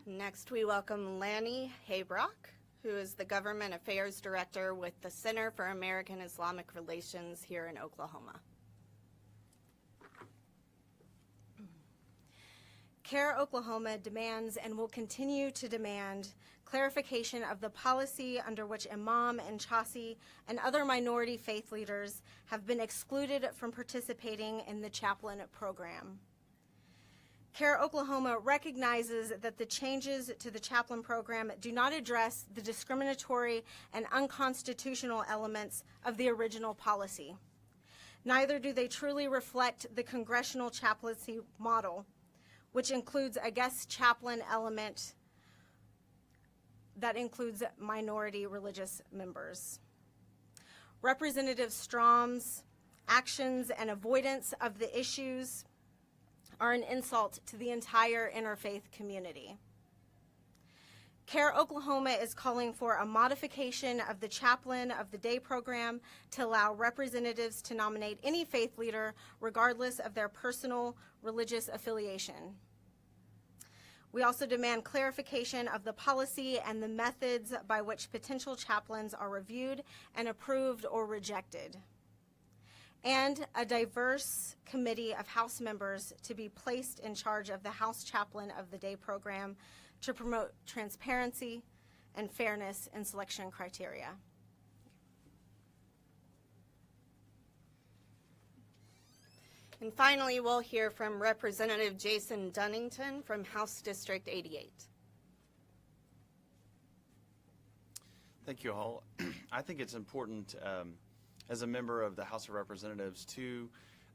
Next, we welcome Lani Habrock, who is the Government Affairs Director with the Center for American Islamic Relations here in Oklahoma. CAIR-Oklahoma demands and will continue to demand clarification of the policy under which Imam and Chasi and other minority faith leaders have been excluded from participating in the Chaplain program. CAIR-Oklahoma recognizes that the changes to the Chaplain program do not address the discriminatory and unconstitutional elements of the original policy. Neither do they truly reflect the congressional chaplaincy model, which includes a guest chaplain element that includes minority religious members. Representative Strom's actions and avoidance of the issues are an insult to the entire interfaith community. CAIR-Oklahoma is calling for a modification of the Chaplain of the Day program to allow representatives to nominate any faith leader regardless of their personal religious affiliation. We also demand clarification of the policy and the methods by which potential chaplains are reviewed and approved or rejected, and a diverse committee of House members to be placed in charge of the House Chaplain of the Day program to promote transparency and fairness in selection criteria. And finally, we'll hear from Representative Jason Dunnington from House District 88. Thank you all. I think it's important as a member of the House of Representatives to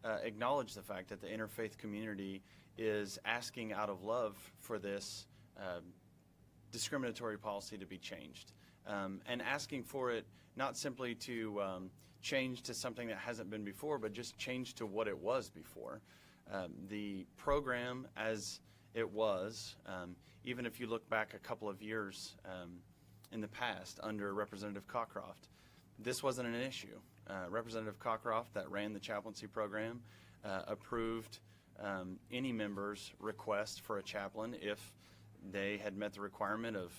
acknowledge the fact that the interfaith community is asking out of love for this discriminatory policy to be changed, and asking for it not simply to change to something that hasn't been before, but just change to what it was before. The program as it was, even if you look back a couple of years in the past under Representative Cockcroft, this wasn't an issue. Representative Cockcroft, that ran the chaplaincy program, approved any member's request for a chaplain if they had met the requirement of,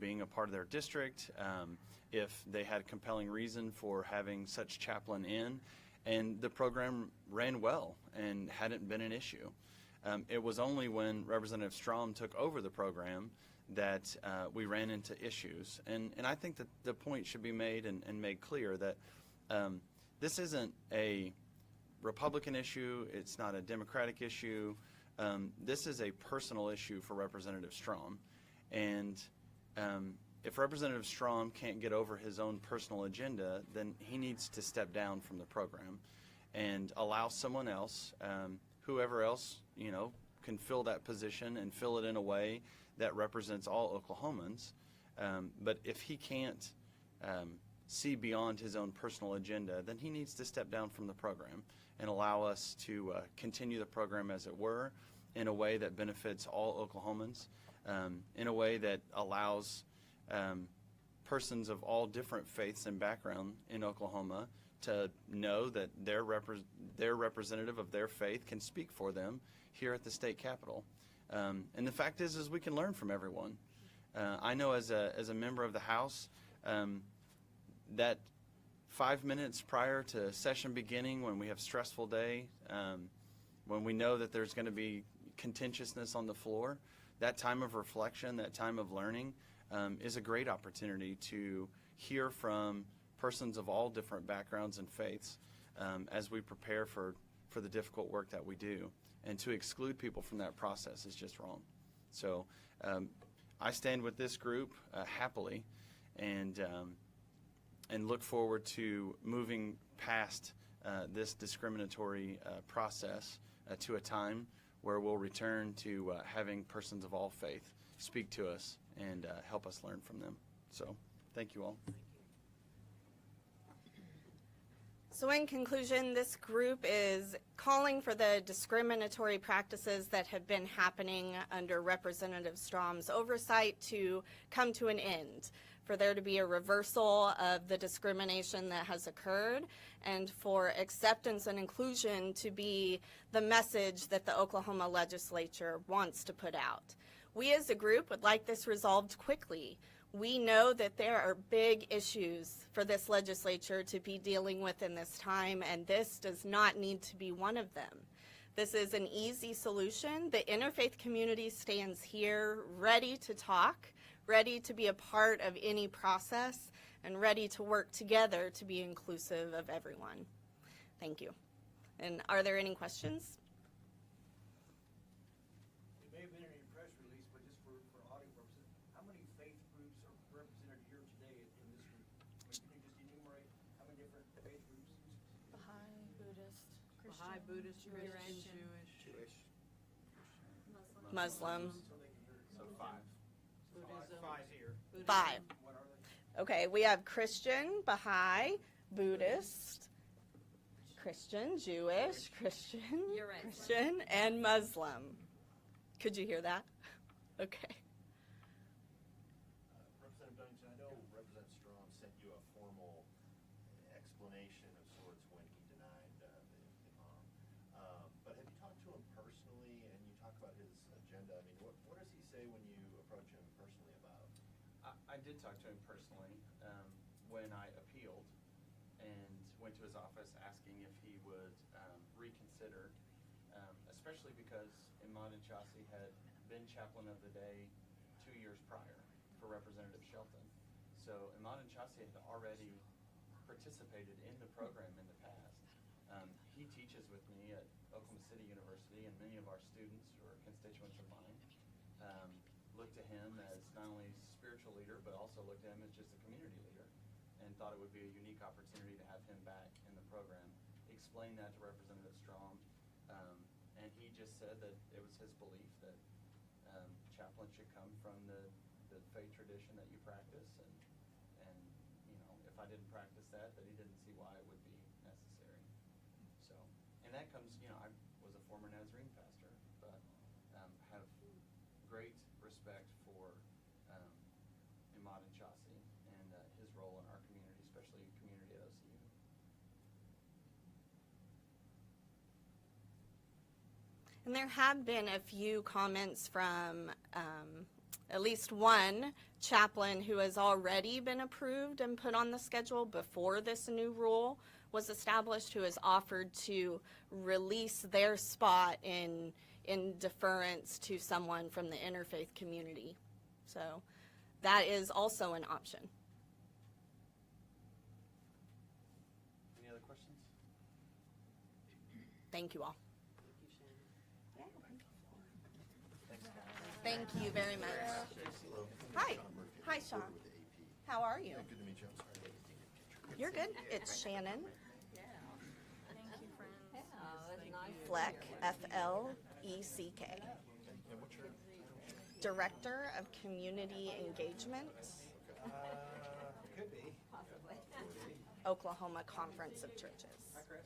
being a part of their district, if they had a compelling reason for having such chaplain in, and the program ran well and hadn't been an issue. It was only when Representative Strom took over the program that we ran into issues. And I think that the point should be made and made clear that this isn't a Republican issue, it's not a Democratic issue. This is a personal issue for Representative Strom. And if Representative Strom can't get over his own personal agenda, then he needs to step down from the program and allow someone else, whoever else, can fill that position and fill it in a way that represents all Oklahomans. But if he can't see beyond his own personal agenda, then he needs to step down from the program and allow us to continue the program as it were, in a way that benefits all Oklahomans, in a way that allows persons of all different faiths and background in Oklahoma to know that their representative of their faith can speak for them here at the state capitol. And the fact is we can learn from everyone. I know as a member of the House, that 5 minutes prior to session beginning, when we have a stressful day, when we know that there's going to be contentiousness on the floor, that time of reflection, that time of learning, is a great opportunity to hear from persons of all different backgrounds and faiths as we prepare for the difficult work that we do. And to exclude people from that process is just wrong. So I stand with this group happily and look forward to moving past this discriminatory process to a time where we'll return to having persons of all faith speak to us and help us learn from them. So thank you all. So in conclusion, this group is calling for the discriminatory practices that have been happening under Representative Strom's oversight to come to an end. for there to be a reversal of the discrimination that has occurred, and for acceptance and inclusion to be the message that the Oklahoma legislature wants to put out. We as a group would like this resolved quickly. We know that there are big issues for this legislature to be dealing with in this time, and this does not need to be one of them. This is an easy solution. The interfaith community stands here ready to talk, ready to be a part of any process, and ready to work together to be inclusive of everyone. Thank you. And are there any questions? It may have been in your press release, but just for audio purposes, how many faith groups are represented here today in this group? I mean, can you just enumerate how many different faith groups? Baha'i, Buddhist, Christian, Baha'i, Buddhist, Jewish, Jewish. Muslim. So they can hear it. So 5. Buddhism. Five here. Buddhism. 5. What are they? Okay, we have Christian, Baha'i, Buddhist, Christian, Jewish, Christian, You're right. Christian, and Muslim. Could you hear that? Okay. Representative Dunnington, I know Representative Strom sent you a formal explanation of sorts when he denied the imam. But have you talked to him personally, and you talk about his agenda? I mean, what does he say when you approach him personally about? I did talk to him personally when I appealed and went to his office asking if he would reconsider, especially because Imad and Chassi had been chaplain of the day 2 years prior for Representative Shelton. So Imad and Chassi had already participated in the program in the past. He teaches with me at Oklahoma City University, and many of our students who are constituents of mine look to him as not only spiritual leader, but also look to him as just a community leader, and thought it would be a unique opportunity to have him back in the program. Explained that to Representative Strom, and he just said that it was his belief that chaplain should come from the faith tradition that you practice, and you know, if I didn't practice that he didn't see why it would be necessary. So, and that comes, you know, I was a former Nazarene pastor, but have great respect for Imad and Chassi and his role in our community, especially community at OCU. And there have been a few comments from at least one chaplain who has already been approved and put on the schedule before this new rule was established, who has offered to release their spot in deference to someone from the interfaith community. So that is also an option. Any other questions? Thank you all. Thanks, guys. Thank you very much. Hi. Hi, Sean. How are you? Good to meet you. I'm sorry I didn't get a picture. You're good. It's Shannon Thank you, friends. That's nice. Fleck, F-L-E-C-K. And what's your Director of Community Engagement, Could be. Possibly. Oklahoma Conference of Churches. Hi, Chris.